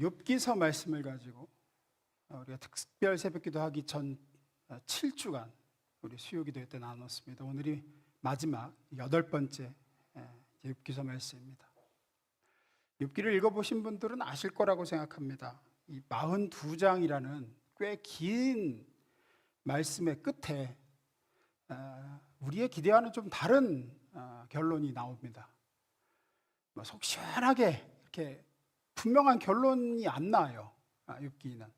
욥기서 말씀을 가지고 우리가 특별 새벽기도 하기 전 7주간 우리 수요기도 때 나눴습니다. 오늘이 마지막 8번째 욥기서 말씀입니다. 욥기를 읽어보신 분들은 아실 거라고 생각합니다. 이 42장이라는 꽤 긴 말씀의 끝에 우리의 기대와는 좀 다른 결론이 나옵니다. 속 시원하게 이렇게 분명한 결론이 안 나와요. 욥기는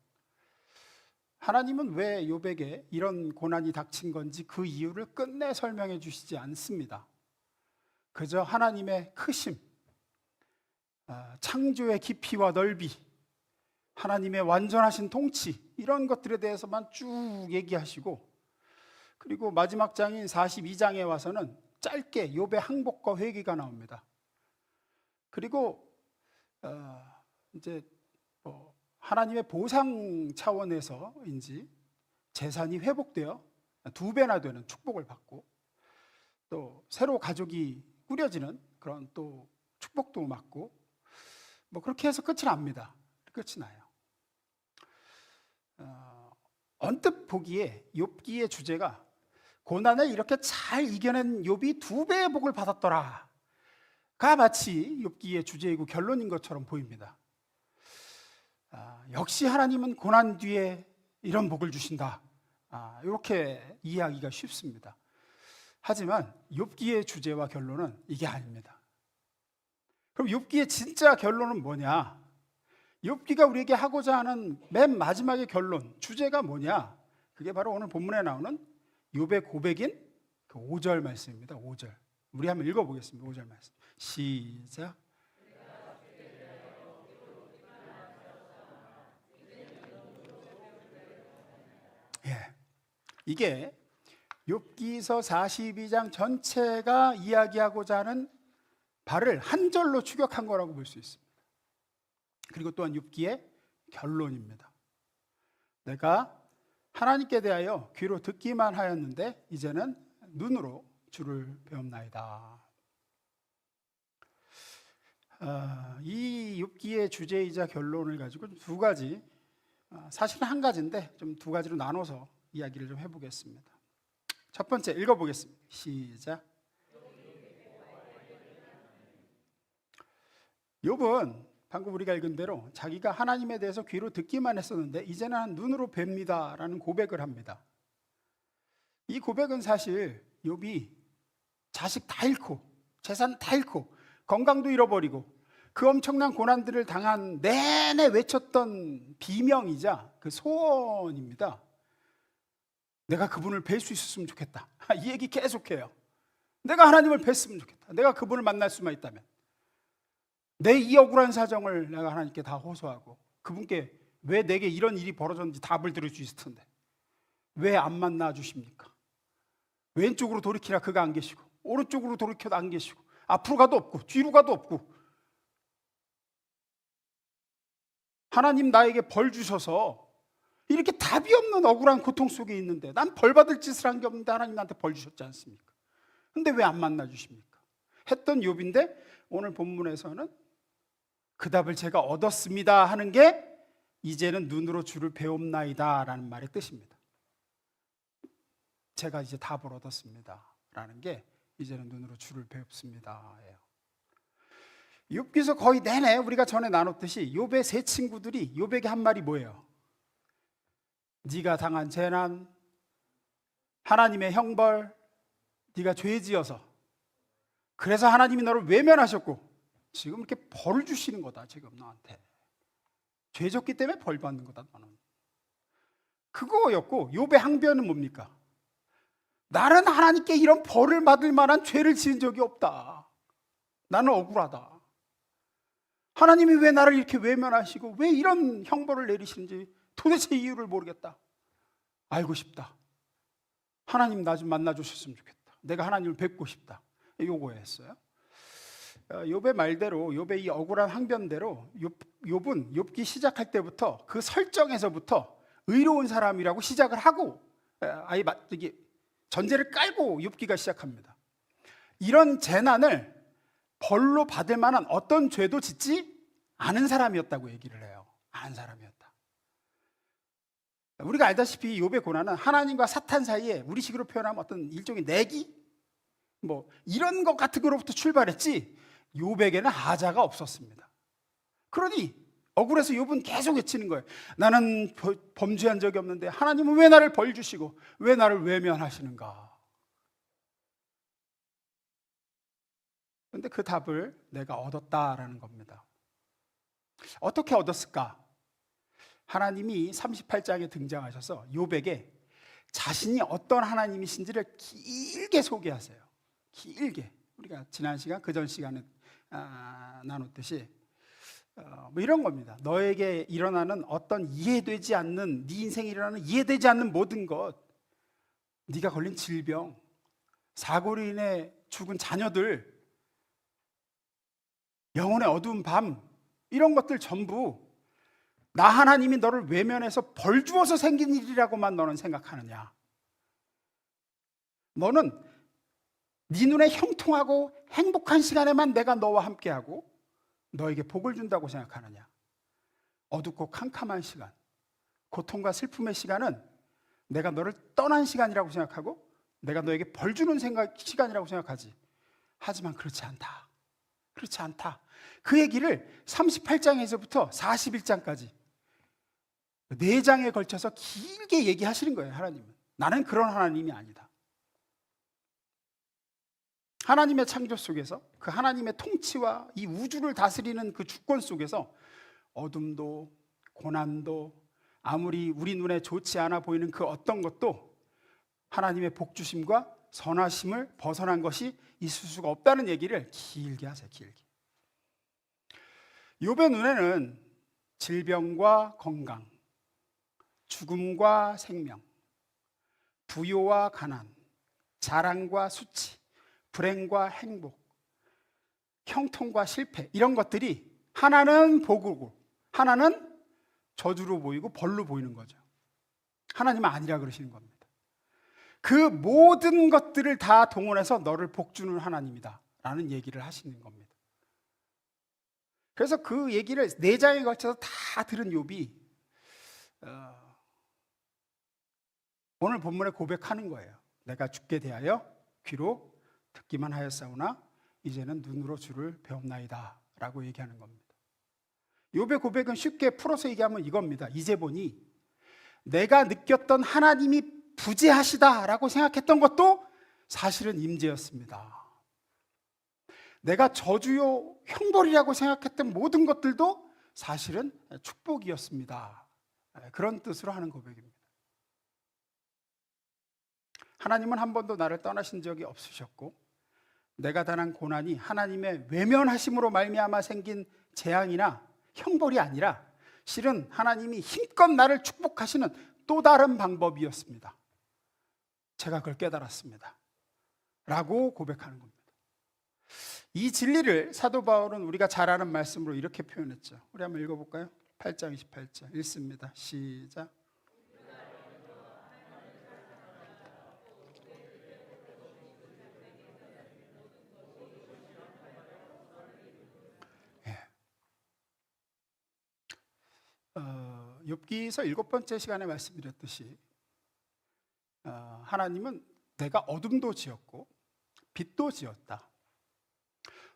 하나님은 왜 욥에게 이런 고난이 닥친 건지 그 이유를 끝내 설명해 주시지 않습니다. 그저 하나님의 크심, 창조의 깊이와 넓이, 하나님의 완전하신 통치, 이런 것들에 대해서만 쭉 얘기하시고, 그리고 마지막 장인 42장에 와서는 짧게 욥의 항복과 회개가 나옵니다. 그리고 이제 하나님의 보상 차원에서인지 재산이 회복되어 2배나 되는 축복을 받고, 또 새로 가족이 꾸려지는 그런 또 축복도 받고, 그렇게 해서 끝이 납니다. 끝이 나요. 언뜻 보기에 욥기의 주제가 고난을 이렇게 잘 이겨낸 욥이 2배의 복을 받았더라 가 마치 욥기의 주제이고 결론인 것처럼 보입니다. 역시 하나님은 고난 뒤에 이런 복을 주신다, 이렇게 이해하기가 쉽습니다. 하지만 욥기의 주제와 결론은 이게 아닙니다. 그럼 욥기의 진짜 결론은 뭐냐? 욥기가 우리에게 하고자 하는 맨 마지막의 결론, 주제가 뭐냐? 그게 바로 오늘 본문에 나오는 욥의 고백인 그 5절 말씀입니다. 5절 우리 한번 읽어보겠습니다. 5절 말씀 시작. 이게 욥기서 42장 전체가 이야기하고자 하는 바를 한 절로 추격한 거라고 볼 수 있습니다. 그리고 또한 욥기의 결론입니다. 내가 하나님께 대하여 귀로 듣기만 하였는데 이제는 눈으로 주를 배움나이다. 이 욥기의 주제이자 결론을 가지고 2가지, 사실은 한 가지인데 좀 2가지로 나눠서 이야기를 좀 해보겠습니다. 첫 번째 읽어보겠습니다. 시작. 욥은 방금 우리가 읽은 대로 자기가 하나님에 대해서 귀로 듣기만 했었는데 이제는 눈으로 뵙니다 라는 고백을 합니다. 이 고백은 사실 욥이 자식 다 잃고 재산 다 잃고 건강도 잃어버리고 그 엄청난 고난들을 당한 내내 외쳤던 비명이자 그 소원입니다. 내가 그분을 뵐 수 있었으면 좋겠다. 이 얘기 계속해요. 내가 하나님을 뵀으면 좋겠다. 내가 그분을 만날 수만 있다면, 내 이 억울한 사정을 내가 하나님께 다 호소하고 그분께 왜 내게 이런 일이 벌어졌는지 답을 들을 수 있을 텐데 왜 안 만나 주십니까? 왼쪽으로 돌이키라 그가 안 계시고 오른쪽으로 돌이켜도 안 계시고 앞으로 가도 없고 뒤로 가도 없고, 하나님 나에게 벌 주셔서 이렇게 답이 없는 억울한 고통 속에 있는데 난 벌 받을 짓을 한 게 없는데 하나님 나한테 벌 주셨지 않습니까? 근데 왜 안 만나 주십니까? 했던 욥인데 오늘 본문에서는 그 답을 제가 얻었습니다 하는 게 이제는 눈으로 주를 배움나이다 라는 말의 뜻입니다. 제가 이제 답을 얻었습니다 라는 게 이제는 눈으로 주를 배웁니다 예요. 욥기서 거의 내내 우리가 전에 나눴듯이 욥의 세 친구들이 욥에게 한 말이 뭐예요? 네가 당한 재난, 하나님의 형벌, 네가 죄지어서 그래서 하나님이 너를 외면하셨고 지금 이렇게 벌을 주시는 거다. 지금 너한테 죄 졌기 때문에 벌 받는 거다. 너는 그거였고, 욥의 항변은 뭡니까? 나는 하나님께 이런 벌을 받을 만한 죄를 지은 적이 없다. 나는 억울하다. 하나님이 왜 나를 이렇게 외면하시고 왜 이런 형벌을 내리시는지 도대체 이유를 모르겠다. 알고 싶다. 하나님 나 좀 만나 주셨으면 좋겠다. 내가 하나님을 뵙고 싶다. 요거였어요. 욥의 말대로, 욥의 이 억울한 항변대로 욥은 욥기 시작할 때부터 그 설정에서부터 의로운 사람이라고 시작을 하고 아예 전제를 깔고 욥기가 시작합니다. 이런 재난을 벌로 받을 만한 어떤 죄도 짓지 않은 사람이었다고 얘기를 해요. 한 사람이었다. 우리가 알다시피 욥의 고난은 하나님과 사탄 사이에 우리식으로 표현하면 어떤 일종의 내기? 뭐 이런 것 같은 거로부터 출발했지 욥에게는 하자가 없었습니다. 그러니 억울해서 욥은 계속 외치는 거예요. 나는 범죄한 적이 없는데 하나님은 왜 나를 벌 주시고 왜 나를 외면하시는가? 그런데 그 답을 내가 얻었다라는 겁니다. 어떻게 얻었을까? 하나님이 38장에 등장하셔서 욥에게 자신이 어떤 하나님이신지를 길게 소개하세요. 길게. 우리가 지난 시간, 그전 시간에 나눴듯이 뭐 이런 겁니다. 너에게 일어나는 어떤 이해되지 않는, 네 인생에 일어나는 이해되지 않는 모든 것, 네가 걸린 질병, 사고로 인해 죽은 자녀들, 영혼의 어두운 밤, 이런 것들 전부 나 하나님이 너를 외면해서 벌 주어서 생긴 일이라고만 너는 생각하느냐? 너는 네 눈에 형통하고 행복한 시간에만 내가 너와 함께하고 너에게 복을 준다고 생각하느냐? 어둡고 캄캄한 시간, 고통과 슬픔의 시간은 내가 너를 떠난 시간이라고 생각하고 내가 너에게 벌 주는 시간이라고 생각하지. 하지만 그렇지 않다. 그렇지 않다. 그 얘기를 38장에서부터 41장까지 4장에 걸쳐서 길게 얘기하시는 거예요. 하나님은. 나는 그런 하나님이 아니다. 하나님의 창조 속에서 그 하나님의 통치와 이 우주를 다스리는 그 주권 속에서 어둠도 고난도 아무리 우리 눈에 좋지 않아 보이는 그 어떤 것도 하나님의 복주심과 선하심을 벗어난 것이 있을 수가 없다는 얘기를 길게 하세요. 길게. 욥의 눈에는 질병과 건강, 죽음과 생명, 부요와 가난, 자랑과 수치, 불행과 행복, 형통과 실패, 이런 것들이 하나는 복이고 하나는 저주로 보이고 벌로 보이는 거죠. 하나님은 아니라 그러시는 겁니다. 그 모든 것들을 다 동원해서 너를 복주는 하나님이다 라는 얘기를 하시는 겁니다. 그래서 그 얘기를 4장에 걸쳐서 다 들은 욥이 오늘 본문에 고백하는 거예요. 내가 주께 대하여 귀로 듣기만 하였사오나 이제는 눈으로 주를 배웠나이다 라고 얘기하는 겁니다. 욥의 고백은 쉽게 풀어서 얘기하면 이겁니다. 이제 보니 내가 느꼈던 하나님이 부재하시다라고 생각했던 것도 사실은 임재였습니다. 내가 저주요 형벌이라고 생각했던 모든 것들도 사실은 축복이었습니다. 그런 뜻으로 하는 고백입니다. 하나님은 한 번도 나를 떠나신 적이 없으셨고 내가 당한 고난이 하나님의 외면하심으로 말미암아 생긴 재앙이나 형벌이 아니라 실은 하나님이 힘껏 나를 축복하시는 또 다른 방법이었습니다. 제가 그걸 깨달았습니다 라고 고백하는 겁니다. 이 진리를 사도 바울은 우리가 잘 아는 말씀으로 이렇게 표현했죠. 우리 한번 읽어볼까요? 8장 28절 읽습니다. 시작. 욥기서 7번째 시간에 말씀드렸듯이 하나님은 내가 어둠도 지었고 빛도 지었다.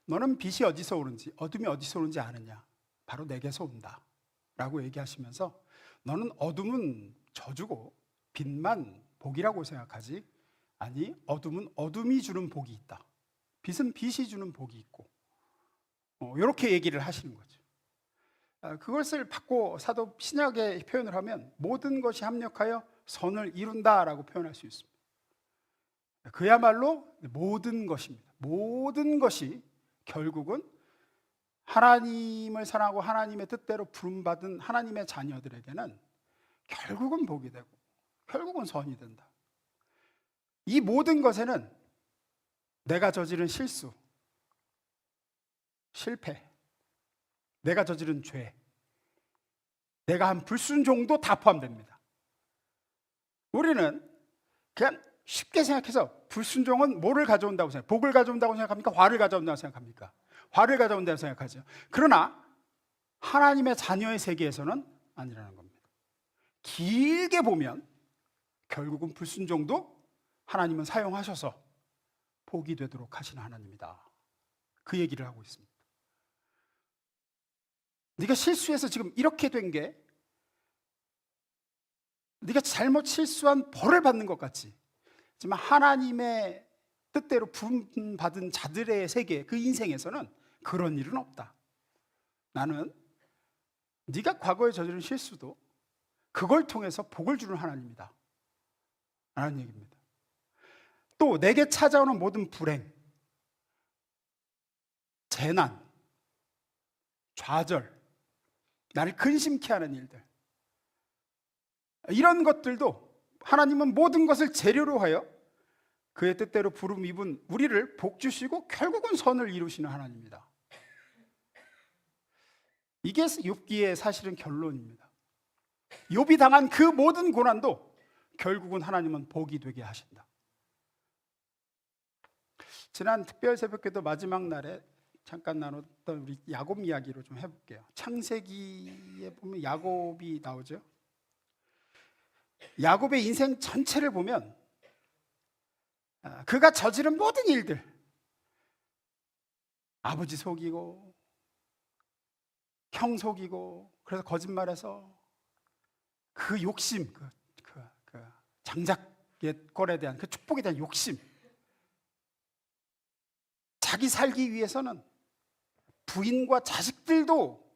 너는 빛이 어디서 오는지 어둠이 어디서 오는지 아느냐? 바로 내게서 온다 라고 얘기하시면서 너는 어둠은 저주고 빛만 복이라고 생각하지 아니 어둠은 어둠이 주는 복이 있다. 빛은 빛이 주는 복이 있고 이렇게 얘기를 하시는 거죠. 그것을 바꿔 사도 신약의 표현을 하면 모든 것이 합력하여 선을 이룬다라고 표현할 수 있습니다. 그야말로 모든 것입니다. 모든 것이 결국은 하나님을 사랑하고 하나님의 뜻대로 부름받은 하나님의 자녀들에게는 결국은 복이 되고 결국은 선이 된다. 이 모든 것에는 내가 저지른 실수, 실패, 내가 저지른 죄, 내가 한 불순종도 다 포함됩니다. 우리는 그냥 쉽게 생각해서 불순종은 뭐를 가져온다고 생각합니까? 복을 가져온다고 생각합니까? 화를 가져온다고 생각합니까? 화를 가져온다고 생각하죠. 그러나 하나님의 자녀의 세계에서는 아니라는 겁니다. 길게 보면 결국은 불순종도 하나님은 사용하셔서 복이 되도록 하시는 하나님이다. 그 얘기를 하고 있습니다. 네가 실수해서 지금 이렇게 된 게 네가 잘못 실수한 벌을 받는 것 같지. 하지만 하나님의 뜻대로 부름 받은 자들의 세계, 그 인생에서는 그런 일은 없다. 나는 네가 과거에 저지른 실수도 그걸 통해서 복을 주는 하나님이다 라는 얘기입니다. 또 내게 찾아오는 모든 불행, 재난, 좌절, 나를 근심케 하는 일들, 이런 것들도 하나님은 모든 것을 재료로 하여 그의 뜻대로 부름 입은 우리를 복 주시고 결국은 선을 이루시는 하나님입니다. 이게 욥기의 사실은 결론입니다. 욥이 당한 그 모든 고난도 결국은 하나님은 복이 되게 하신다. 지난 특별 새벽기도 마지막 날에 잠깐 나눴던 우리 야곱 이야기로 좀 해볼게요. 창세기에 보면 야곱이 나오죠. 야곱의 인생 전체를 보면 그가 저지른 모든 일들, 아버지 속이고 형 속이고 그래서 거짓말해서 그 욕심, 장자권에 대한 그 축복에 대한 욕심, 자기 살기 위해서는 부인과 자식들도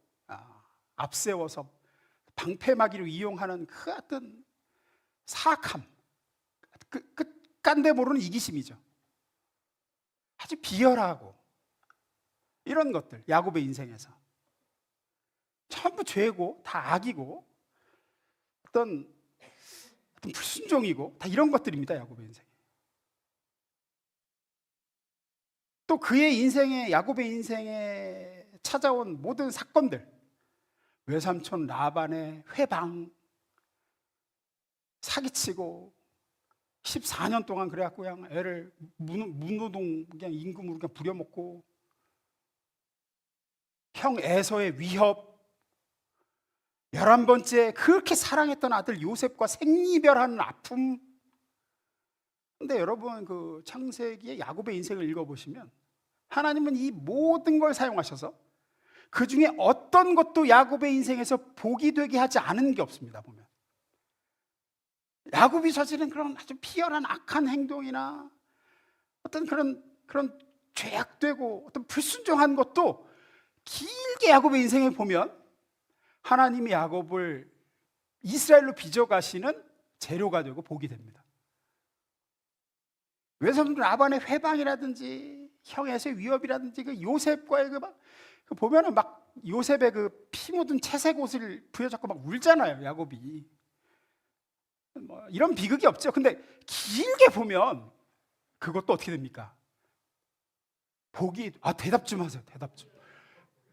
앞세워서 방패막이로 이용하는 그 어떤 사악함, 끝간데 모르는 이기심이죠. 아주 비열하고 이런 것들, 야곱의 인생에서 전부 죄고 다 악이고 어떤 불순종이고 다 이런 것들입니다. 야곱의 인생에. 또 그의 인생에, 야곱의 인생에 찾아온 모든 사건들, 외삼촌 라반의 회방, 사기치고 14년 동안 그래갖고 그냥 애를 문노동 그냥 임금으로 그냥 부려먹고, 형 에서의 위협, 11번째 그렇게 사랑했던 아들 요셉과 생이별하는 아픔. 근데 여러분 그 창세기의 야곱의 인생을 읽어보시면 하나님은 이 모든 걸 사용하셔서 그 중에 어떤 것도 야곱의 인생에서 복이 되게 하지 않은 게 없습니다. 보면 야곱이 저지른 그런 아주 비열한 악한 행동이나 어떤 그런 죄악되고 어떤 불순종한 것도 길게 야곱의 인생에 보면 하나님이 야곱을 이스라엘로 빚어가시는 재료가 되고 복이 됩니다. 외삼촌 라반의 회방이라든지 형에서의 위협이라든지 그 요셉과의 그 보면은 막 요셉의 그 피 묻은 채색 옷을 부여잡고 막 울잖아요, 야곱이. 뭐 이런 비극이 없죠. 근데 길게 보면 그것도 어떻게 됩니까? 복이, 대답 좀 하세요. 대답 좀.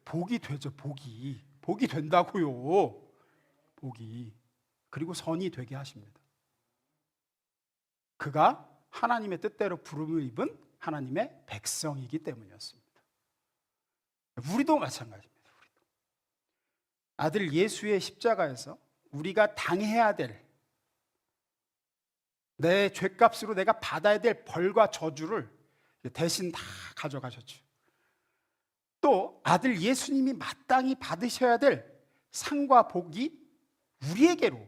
복이 되죠. 복이 된다고요. 복이. 그리고 선이 되게 하십니다. 그가 하나님의 뜻대로 부름을 입은 하나님의 백성이기 때문이었습니다. 우리도 마찬가지입니다. 아들 예수의 십자가에서 우리가 당해야 될, 내 죄값으로 내가 받아야 될 벌과 저주를 대신 다 가져가셨죠. 또 아들 예수님이 마땅히 받으셔야 될 상과 복이 우리에게로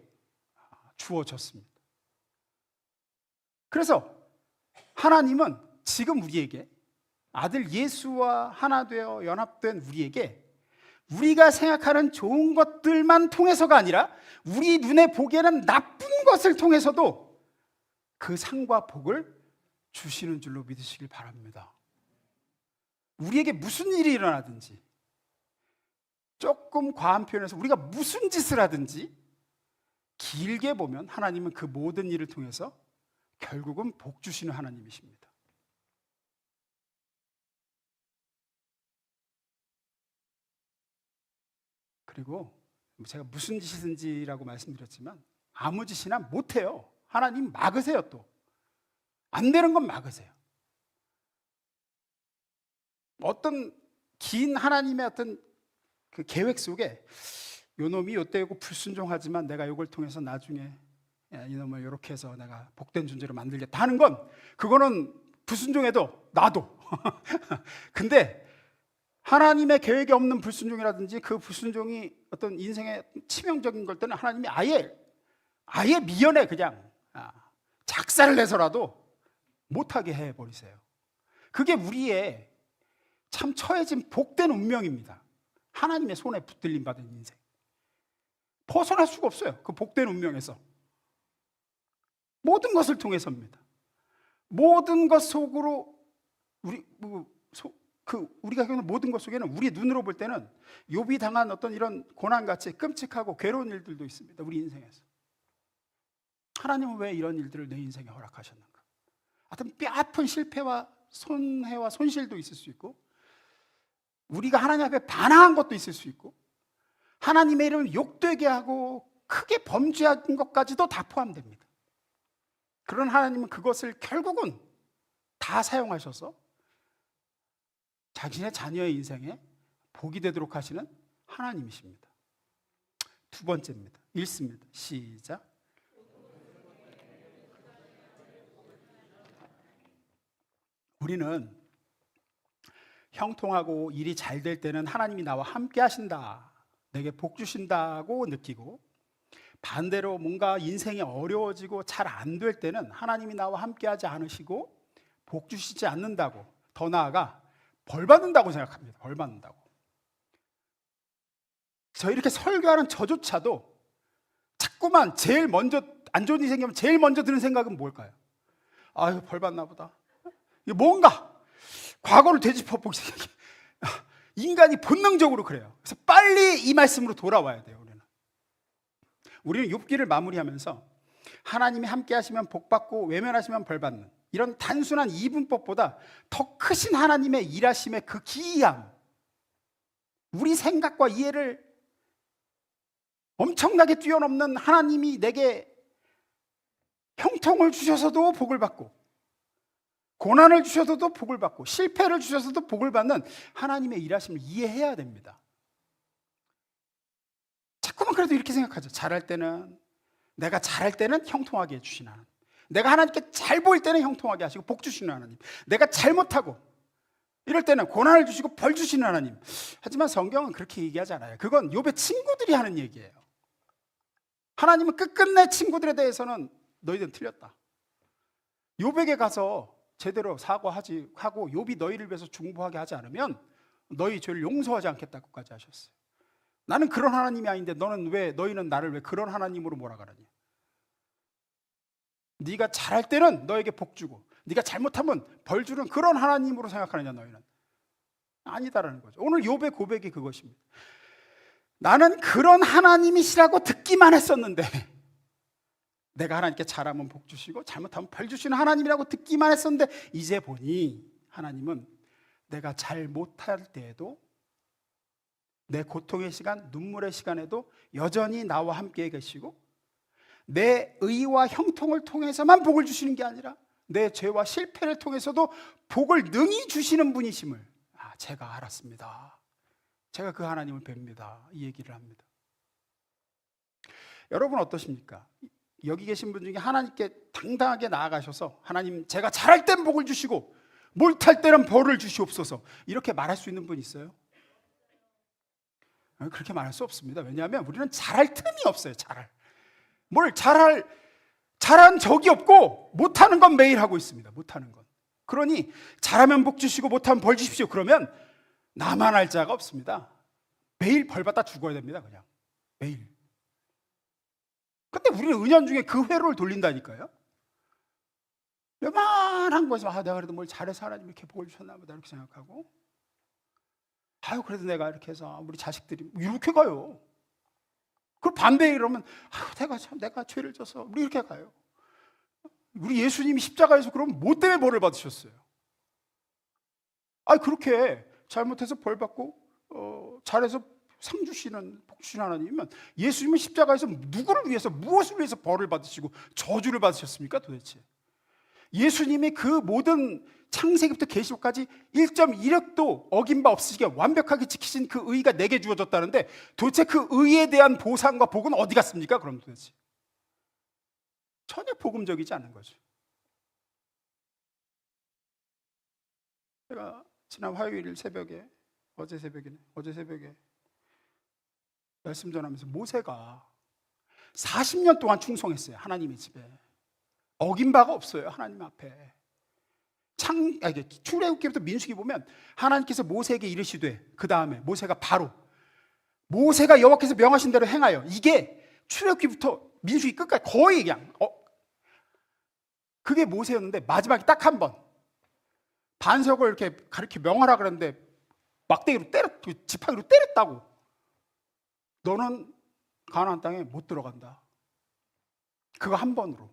주어졌습니다. 그래서 하나님은 지금 우리에게, 아들 예수와 하나 되어 연합된 우리에게, 우리가 생각하는 좋은 것들만 통해서가 아니라 우리 눈에 보기에는 나쁜 것을 통해서도 그 상과 복을 주시는 줄로 믿으시길 바랍니다. 우리에게 무슨 일이 일어나든지, 조금 과한 표현에서 우리가 무슨 짓을 하든지 길게 보면 하나님은 그 모든 일을 통해서 결국은 복 주시는 하나님이십니다. 그리고 제가 무슨 짓이든지라고 말씀드렸지만 아무 짓이나 못해요. 하나님 막으세요. 또 안 되는 건 막으세요. 어떤 긴 하나님의 어떤 그 계획 속에 요놈이 요때고 불순종하지만 내가 요걸 통해서 나중에 이놈을 이렇게 해서 내가 복된 존재로 만들겠다 하는 건, 그거는 불순종해도 나도 근데 하나님의 계획이 없는 불순종이라든지 그 불순종이 어떤 인생의 치명적인 걸 때는 하나님이 아예 미연에 그냥 작사를 내서라도 못하게 해버리세요. 그게 우리의 참 처해진 복된 운명입니다. 하나님의 손에 붙들림 받은 인생, 벗어날 수가 없어요. 그 복된 운명에서 모든 것을 통해서입니다. 모든 것 속으로 우리가 겪는 모든 것 속에는, 우리 눈으로 볼 때는 욥이 당한 어떤 이런 고난같이 끔찍하고 괴로운 일들도 있습니다. 우리 인생에서 하나님은 왜 이런 일들을 내 인생에 허락하셨는가? 하여튼 뼈아픈 실패와 손해와 손실도 있을 수 있고, 우리가 하나님 앞에 반항한 것도 있을 수 있고, 하나님의 이름을 욕되게 하고 크게 범죄한 것까지도 다 포함됩니다. 그런 하나님은 그것을 결국은 다 사용하셔서 자신의 자녀의 인생에 복이 되도록 하시는 하나님이십니다. 두 번째입니다. 읽습니다. 시작. 우리는 형통하고 일이 잘 될 때는 하나님이 나와 함께 하신다, 내게 복 주신다고 느끼고, 반대로 뭔가 인생이 어려워지고 잘 안 될 때는 하나님이 나와 함께 하지 않으시고 복 주시지 않는다고, 더 나아가 벌 받는다고 생각합니다. 벌 받는다고. 저 이렇게 설교하는 저조차도 자꾸만 제일 먼저 안 좋은 일이 생기면 제일 먼저 드는 생각은 뭘까요? 아유, 벌 받나 보다. 이게 뭔가 과거를 되짚어 보기 생각해. 인간이 본능적으로 그래요. 그래서 빨리 이 말씀으로 돌아와야 돼요. 우리는 욥기를 마무리하면서 하나님이 함께 하시면 복 받고 외면하시면 벌 받는 이런 단순한 이분법보다 더 크신 하나님의 일하심의 그 기이함, 우리 생각과 이해를 엄청나게 뛰어넘는 하나님이 내게 형통을 주셔서도 복을 받고, 고난을 주셔서도 복을 받고, 실패를 주셔서도 복을 받는 하나님의 일하심을 이해해야 됩니다. 자꾸만 그래도 이렇게 생각하죠. 내가 잘할 때는 형통하게 해주시는 하나님, 내가 하나님께 잘 보일 때는 형통하게 하시고 복 주시는 하나님, 내가 잘못하고 이럴 때는 고난을 주시고 벌 주시는 하나님. 하지만 성경은 그렇게 얘기하지 않아요. 그건 욥의 친구들이 하는 얘기예요. 하나님은 끝끝내 친구들에 대해서는 너희들은 틀렸다, 욥에게 가서 제대로 사과하지 하고 욥이 너희를 위해서 중보하게 하지 않으면 너희 죄를 용서하지 않겠다고까지 하셨어요. 나는 그런 하나님이 아닌데 너희는 나를 왜 그런 하나님으로 몰아가느냐? 네가 잘할 때는 너에게 복 주고 네가 잘못하면 벌 주는 그런 하나님으로 생각하느냐? 너희는 아니다라는 거죠. 오늘 욥의 고백이 그것입니다. 나는 그런 하나님이시라고 듣기만 했었는데, 내가 하나님께 잘하면 복 주시고 잘못하면 벌 주시는 하나님이라고 듣기만 했었는데, 이제 보니 하나님은 내가 잘 못할 때에도, 내 고통의 시간, 눈물의 시간에도 여전히 나와 함께 계시고, 내 의와 형통을 통해서만 복을 주시는 게 아니라 내 죄와 실패를 통해서도 복을 능히 주시는 분이심을 제가 알았습니다. 제가 그 하나님을 뵙니다. 이 얘기를 합니다. 여러분 어떠십니까? 여기 계신 분 중에 하나님께 당당하게 나아가셔서 하나님, 제가 잘할 땐 복을 주시고 못할 때는 벌을 주시옵소서, 이렇게 말할 수 있는 분 있어요? 그렇게 말할 수 없습니다. 왜냐하면 우리는 잘할 틈이 없어요. 잘한 적이 없고 못하는 건 매일 하고 있습니다. 못하는 건. 그러니 잘하면 복 주시고 못하면 벌 주십시오 그러면 나만 할 자가 없습니다. 매일 벌 받다 죽어야 됩니다. 그냥 매일. 근데 우리는 은연중에 그 회로를 돌린다니까요. 요만한 거에서 내가 그래도 뭘 잘해서 하나님 이렇게 복을 주셨나 보다 이렇게 생각하고, 그래도 내가 이렇게 해서 우리 자식들이 이렇게 가요. 그걸 반대에 이러면 내가 죄를 져서 우리 이렇게 가요. 우리 예수님이 십자가에서 그럼 뭐 때문에 벌을 받으셨어요? 그렇게 잘못해서 벌 받고 잘해서 상 주시는 복 주시는 하나님이면 예수님은 십자가에서 누구를 위해서, 무엇을 위해서 벌을 받으시고 저주를 받으셨습니까 도대체? 예수님이 그 모든 창세기부터 계시록까지 1.1획도 어긴 바 없으시게 완벽하게 지키신 그 의가 내게 주어졌다는데 도대체 그 의에 대한 보상과 복은 어디 갔습니까? 그럼 도대체 전혀 복음적이지 않은 거죠. 제가 지난 화요일 새벽에 어제 새벽에 말씀 전하면서 모세가 40년 동안 충성했어요. 하나님의 집에 어긴 바가 없어요. 하나님 앞에. 출애굽기부터 민수기 보면 하나님께서 모세에게 이르시되 그 다음에 모세가 여호와께서 명하신 대로 행하여, 이게 출애굽기부터 민수기 끝까지 거의 그냥 그게 모세였는데 마지막에 딱 한 번 반석을 이렇게 가르쳐 명하라 그랬는데 막대기로 지팡이로 때렸다고. 너는 가나안 땅에 못 들어간다. 그거 한 번으로.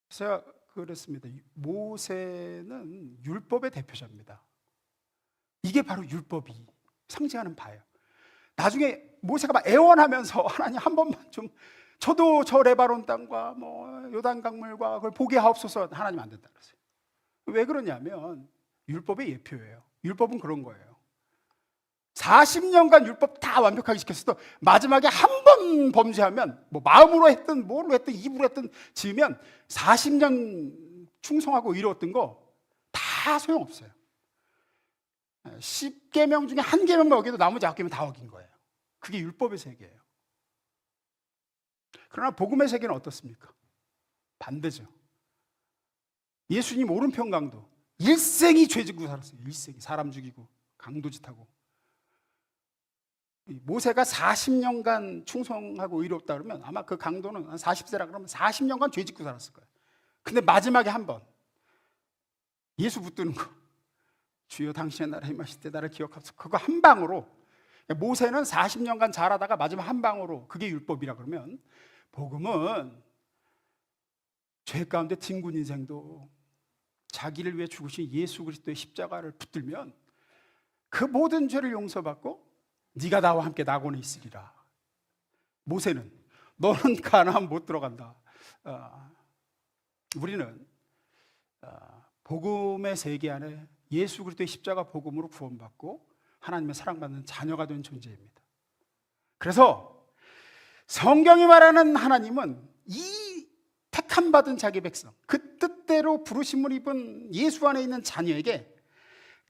제가 그랬습니다. 모세는 율법의 대표자입니다. 이게 바로 율법이 상징하는 바예요. 나중에 모세가 막 애원하면서 하나님 한 번만 좀 저도 저 레바논 땅과 요단 강물과 그걸 보게 하옵소서. 하나님 안 된다 그랬어요. 왜 그러냐면 율법의 예표예요. 율법은 그런 거예요. 40년간 율법 다 완벽하게 지켰어도 마지막에 한 번 범죄하면 마음으로 했든 뭐로 했든 입으로 했든 지으면 40년 충성하고 이루었던 거 다 소용없어요. 10계명 중에 한 계명만 어겨도 나머지 9계명 다 어긴 거예요. 그게 율법의 세계예요. 그러나 복음의 세계는 어떻습니까? 반대죠. 예수님 오른편 강도 일생이 죄 짓고 살았어요. 일생이 사람 죽이고 강도짓하고. 모세가 40년간 충성하고 의롭다 그러면 아마 그 강도는 한 40세라 그러면 40년간 죄 짓고 살았을 거예요. 근데 마지막에 한 번 예수 붙드는 거, 주여 당신의 나라에 임하실 때 나를 기억하소서, 그거 한 방으로. 모세는 40년간 잘하다가 마지막 한 방으로 그게 율법이라 그러면 복음은 죄 가운데 뒹군 인생도 자기를 위해 죽으신 예수 그리스도의 십자가를 붙들면 그 모든 죄를 용서받고 네가 나와 함께 낙원에 있으리라. 모세는 너는 가나안 못 들어간다. 우리는 복음의 세계 안에 예수 그리스도의 십자가 복음으로 구원받고 하나님의 사랑받는 자녀가 된 존재입니다. 그래서 성경이 말하는 하나님은 이 택함 받은 자기 백성, 그 뜻대로 부르심을 입은 예수 안에 있는 자녀에게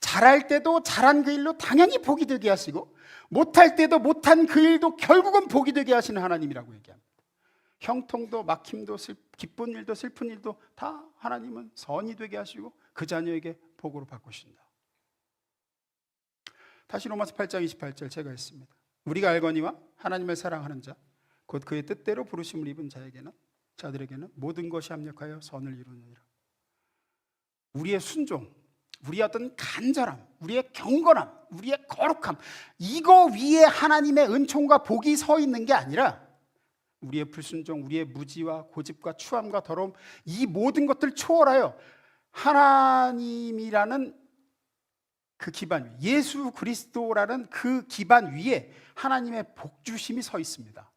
잘할 때도 잘한 그 일로 당연히 복이 되게 하시고 못할 때도 못한 그 일도 결국은 복이 되게 하시는 하나님이라고 얘기합니다. 형통도 막힘도 기쁜 일도 슬픈 일도 다 하나님은 선이 되게 하시고 그 자녀에게 복으로 바꾸신다. 다시 로마서 8장 28절 제가 했습니다. 우리가 알거니와 하나님을 사랑하는 자 곧 그의 뜻대로 부르심을 입은 자들에게는 모든 것이 합력하여 선을 이루느니라. 우리의 순종, 우리의 어떤 간절함, 우리의 경건함, 우리의 거룩함, 이거 위에 하나님의 은총과 복이 서 있는 게 아니라 우리의 불순종, 우리의 무지와 고집과 추함과 더러움, 이 모든 것들 초월하여 하나님이라는 그 기반 위, 예수 그리스도라는 그 기반 위에 하나님의 복주심이 서 있습니다.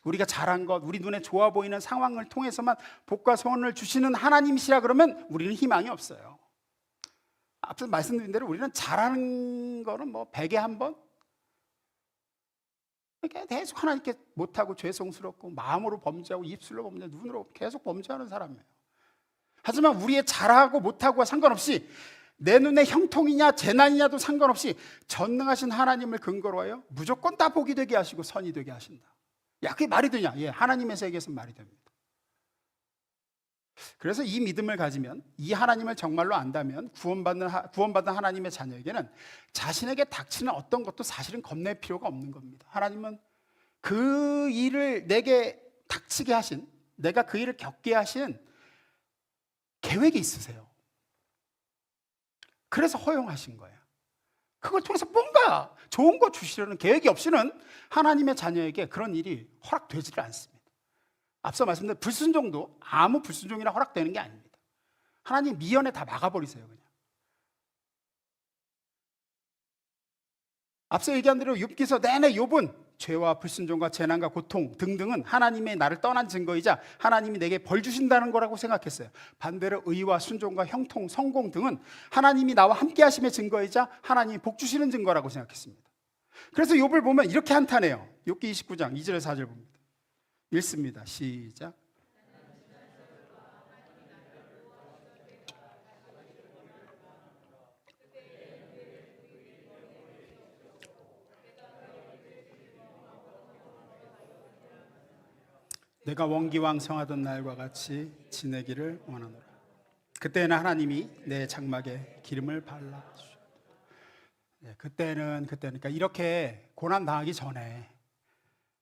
우리가 잘한 것, 우리 눈에 좋아 보이는 상황을 통해서만 복과 소원을 주시는 하나님이시라 그러면 우리는 희망이 없어요. 앞서 말씀드린 대로 우리는 잘하는 거는 100에 한 번? 계속 하나님께 못하고 죄송스럽고 마음으로 범죄하고 입술로 범죄하고 눈으로 계속 범죄하는 사람이에요. 하지만 우리의 잘하고 못하고와 상관없이 내 눈에 형통이냐 재난이냐도 상관없이 전능하신 하나님을 근거로 하여 무조건 다 복이 되게 하시고 선이 되게 하신다. 야, 그게 말이 되냐? 예, 하나님의 세계에서는 말이 됩니다. 그래서 이 믿음을 가지면, 이 하나님을 정말로 안다면 구원받은 하나님의 자녀에게는 자신에게 닥치는 어떤 것도 사실은 겁낼 필요가 없는 겁니다. 하나님은 그 일을 내게 닥치게 하신, 내가 그 일을 겪게 하신 계획이 있으세요. 그래서 허용하신 거예요. 그걸 통해서 뭔가 좋은 거 주시려는 계획이 없이는 하나님의 자녀에게 그런 일이 허락되지를 않습니다. 앞서 말씀드린 불순종도 아무 불순종이나 허락되는 게 아닙니다. 하나님 미연에 다 막아버리세요. 그냥. 앞서 얘기한 대로 욥기서 내내 욥은 죄와 불순종과 재난과 고통 등등은 하나님의 나를 떠난 증거이자 하나님이 내게 벌 주신다는 거라고 생각했어요. 반대로 의와 순종과 형통, 성공 등은 하나님이 나와 함께 하심의 증거이자 하나님이 복 주시는 증거라고 생각했습니다. 그래서 욥을 보면 이렇게 한탄해요. 욥기 29장 2절에서 4절 봅니다. 읽습니다. 시작. 내가 원기왕성하던 날과 같이 지내기를 원하노라. 그때는 하나님이 내 장막에 기름을 발라주셨다. 그때는 그러니까 이렇게 고난 당하기 전에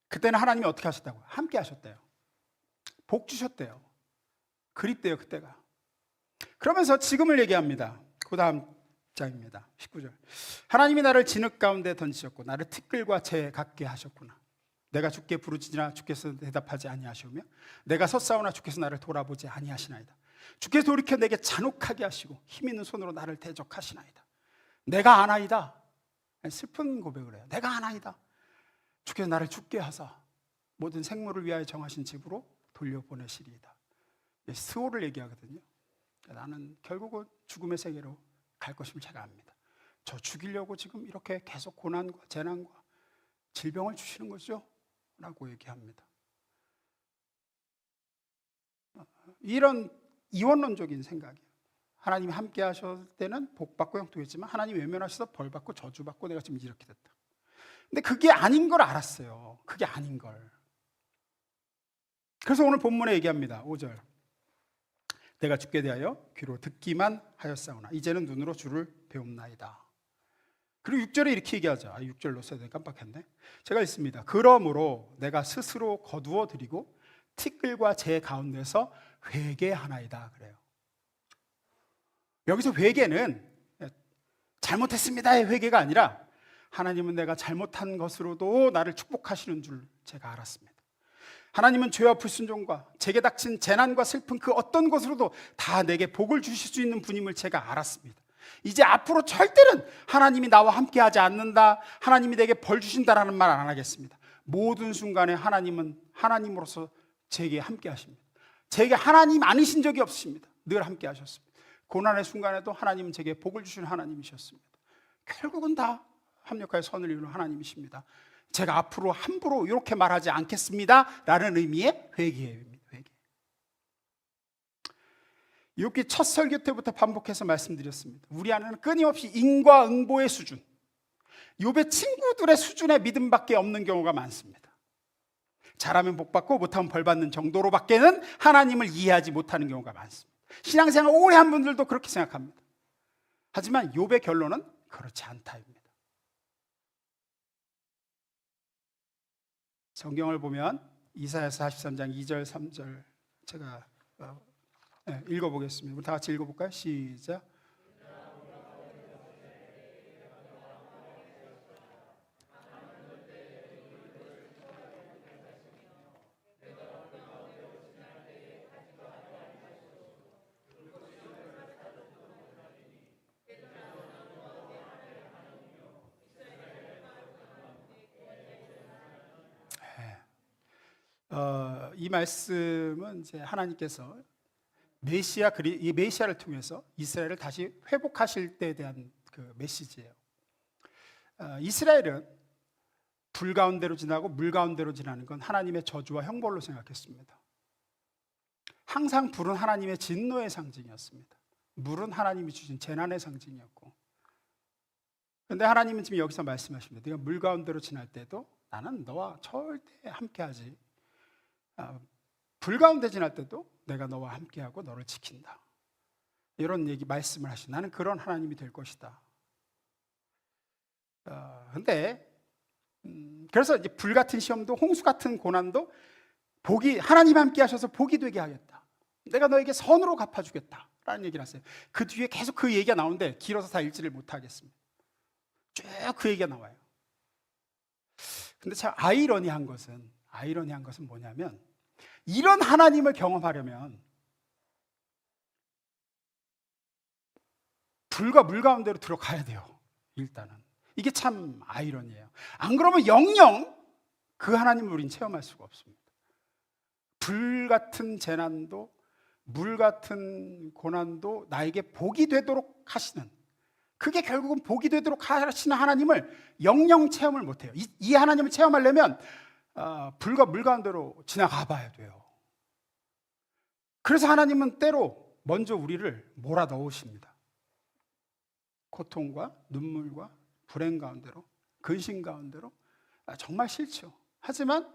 그때는 하나님이 어떻게 하셨다고요? 함께 하셨대요. 복 주셨대요. 그립대요 그때가. 그러면서 지금을 얘기합니다. 그 다음 장입니다. 19절. 하나님이 나를 진흙 가운데 던지셨고 나를 티끌과 재 같게 하셨구나. 내가 주께 부르짖으나 주께서 대답하지 아니하시오며 내가 섰사오나 주께서 나를 돌아보지 아니하시나이다. 주께서 돌이켜 내게 잔혹하게 하시고 힘있는 손으로 나를 대적하시나이다. 내가 아나이다. 슬픈 고백을 해요. 내가 아나이다. 주께서 나를 죽게 하사 모든 생물을 위하여 정하신 집으로 돌려보내시리이다. 스오를 얘기하거든요. 나는 결국은 죽음의 세계로 갈 것임을 제가 압니다. 저 죽이려고 지금 이렇게 계속 고난과 재난과 질병을 주시는 거죠? 라고 얘기합니다. 이런 이원론적인 생각이에요. 하나님이 함께 하실 때는 복받고 형통했지만 하나님이 외면하셔서 벌받고 저주받고 내가 지금 이렇게 됐다. 근데 그게 아닌 걸 알았어요. 그게 아닌 걸. 그래서 오늘 본문에 얘기합니다. 5절. 내가 주께 대하여 귀로 듣기만 하였사오나 이제는 눈으로 주를 배움나이다. 그리고 6절에 이렇게 얘기하죠. 6절로 써야 돼. 깜빡했네. 제가 읽습니다. 그러므로 내가 스스로 거두어 드리고 티끌과 재 가운데서 회개하나이다. 그래요. 여기서 회개는 잘못했습니다의 회개가 아니라 하나님은 내가 잘못한 것으로도 나를 축복하시는 줄 제가 알았습니다. 하나님은 죄와 불순종과 제게 닥친 재난과 슬픔 그 어떤 것으로도 다 내게 복을 주실 수 있는 분임을 제가 알았습니다. 이제 앞으로 절대는 하나님이 나와 함께하지 않는다, 하나님이 내게 벌 주신다라는 말 안 하겠습니다. 모든 순간에 하나님은 하나님으로서 제게 함께 하십니다. 제게 하나님 아니신 적이 없으십니다. 늘 함께 하셨습니다. 고난의 순간에도 하나님은 제게 복을 주시는 하나님이셨습니다. 결국은 다 합력하여 선을 이루는 하나님이십니다. 제가 앞으로 함부로 이렇게 말하지 않겠습니다 라는 의미의 회개입니다. 욥기 첫 설교 때부터 반복해서 말씀드렸습니다. 우리 안에는 끊임없이 인과응보의 수준, 욥의 친구들의 수준의 믿음밖에 없는 경우가 많습니다. 잘하면 복받고 못하면 벌받는 정도로밖에는 하나님을 이해하지 못하는 경우가 많습니다. 신앙생활 오래 한 분들도 그렇게 생각합니다. 하지만 욥의 결론은 그렇지 않다입니다. 성경을 보면 이사야서 43장 2절 3절 제가 읽어보겠습니다. 우리 다 같이 읽어볼까요? 시작. 이 말씀은 이제 하나님께서 이 메시아를 통해서 이스라엘을 다시 회복하실 때에 대한 그 메시지예요. 이스라엘은 불 가운데로 지나고 물 가운데로 지나는 건 하나님의 저주와 형벌로 생각했습니다. 항상 불은 하나님의 진노의 상징이었습니다. 물은 하나님이 주신 재난의 상징이었고, 그런데 하나님은 지금 여기서 말씀하십니다. 네가 물 가운데로 지날 때도 나는 너와 절대 함께하지, 불 가운데 지날 때도 내가 너와 함께하고 너를 지킨다. 이런 얘기 말씀을 하시고 나는 그런 하나님이 될 것이다. 그래서 이제 불 같은 시험도 홍수 같은 고난도 복이 하나님 함께 하셔서 복이 되게 하겠다. 내가 너에게 선으로 갚아주겠다. 라는 얘기를 하세요. 그 뒤에 계속 그 얘기가 나오는데 길어서 다 읽지를 못하겠습니다. 쭉 그 얘기가 나와요. 근데 참 아이러니한 것은 뭐냐면 이런 하나님을 경험하려면 불과 물 가운데로 들어가야 돼요. 일단은 이게 참 아이러니해요. 안 그러면 영영 그 하나님을 우린 체험할 수가 없습니다. 불 같은 재난도, 물 같은 고난도 나에게 복이 되도록 하시는, 그게 결국은 복이 되도록 하시는 하나님을 영영 체험을 못해요. 이 하나님을 체험하려면 불과 물 가운데로 지나가 봐야 돼요. 그래서 하나님은 때로 먼저 우리를 몰아넣으십니다. 고통과 눈물과 불행 가운데로, 근심 가운데로. 정말 싫죠. 하지만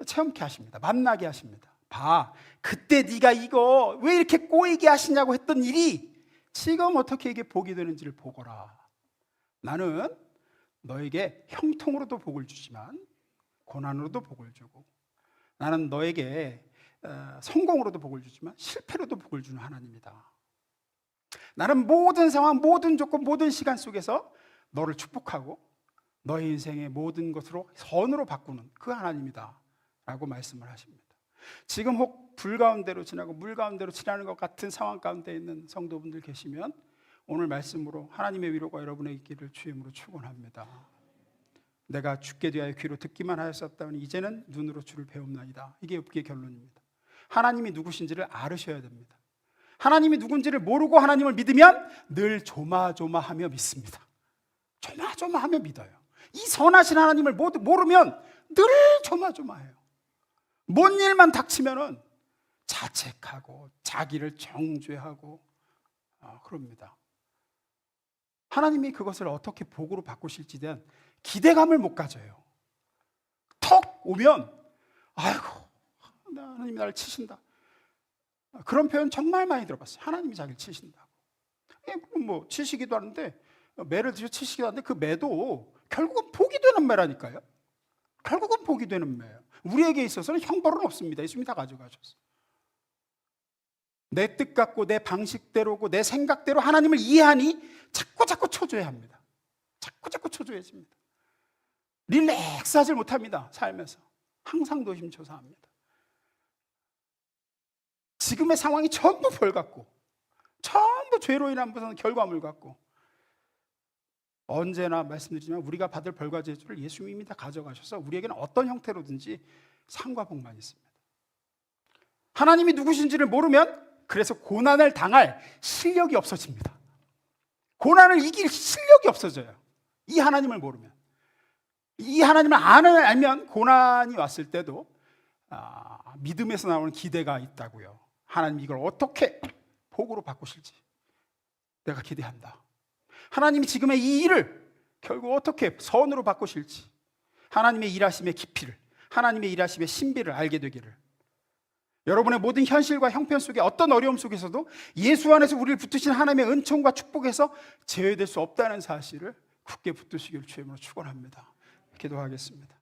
체험케 하십니다. 만나게 하십니다. 봐, 그때 네가 이거 왜 이렇게 꼬이게 하시냐고 했던 일이 지금 어떻게 이게 복이 되는지를 보거라. 나는 너에게 형통으로도 복을 주지만 고난으로도 복을 주고, 나는 너에게 성공으로도 복을 주지만 실패로도 복을 주는 하나님이다. 나는 모든 상황, 모든 조건, 모든 시간 속에서 너를 축복하고 너의 인생의 모든 것으로 선으로 바꾸는 그 하나님이다 라고 말씀을 하십니다. 지금 혹 불 가운데로 지나고 물 가운데로 지나는 것 같은 상황 가운데 있는 성도분들 계시면 오늘 말씀으로 하나님의 위로가 여러분에게 있기를 주임으로 축원합니다. 내가 주께 대하여 귀로 듣기만 하였었다면 이제는 눈으로 주를 배움나이다. 이게 욥기의 결론입니다. 하나님이 누구신지를 알으셔야 됩니다. 하나님이 누군지를 모르고 하나님을 믿으면 늘 조마조마하며 믿습니다. 조마조마하며 믿어요. 이 선하신 하나님을 모르면 늘 조마조마해요. 뭔 일만 닥치면은 자책하고 자기를 정죄하고 그럽니다. 하나님이 그것을 어떻게 복으로 바꾸실지에 대한 기대감을 못 가져요. 턱 오면 아이고 하나님이 나를 치신다. 그런 표현 정말 많이 들어봤어요. 하나님이 자기를 치신다고. 뭐 치시기도 하는데, 매를 드셔 치시기도 하는데 그 매도 결국은 복이 되는 매라니까요. 결국은 복이 되는 매예요. 우리에게 있어서는 형벌은 없습니다. 예수님이 다 가져가셨어요. 내 뜻 같고 내 방식대로고 내 생각대로 하나님을 이해하니 자꾸 초조해 합니다. 자꾸 초조해집니다. 릴렉스하지 못합니다. 살면서 항상 노심초사합니다. 지금의 상황이 전부 벌 같고 전부 죄로 인한 무슨 결과물 같고, 언제나 말씀드리지만 우리가 받을 벌과 저주를 예수님이 다 가져가셔서 우리에게는 어떤 형태로든지 상과 복만 있습니다. 하나님이 누구신지를 모르면 그래서 고난을 당할 실력이 없어집니다. 고난을 이길 실력이 없어져요. 이 하나님을 모르면. 이 하나님을 알면 고난이 왔을 때도 믿음에서 나오는 기대가 있다고요. 하나님 이걸 어떻게 복으로 바꾸실지 내가 기대한다. 하나님이 지금의 이 일을 결국 어떻게 선으로 바꾸실지, 하나님의 일하심의 깊이를, 하나님의 일하심의 신비를 알게 되기를, 여러분의 모든 현실과 형편 속에 어떤 어려움 속에서도 예수 안에서 우리를 붙드신 하나님의 은총과 축복에서 제외될 수 없다는 사실을 굳게 붙드시기를 주님으로 축원합니다. 기도하겠습니다.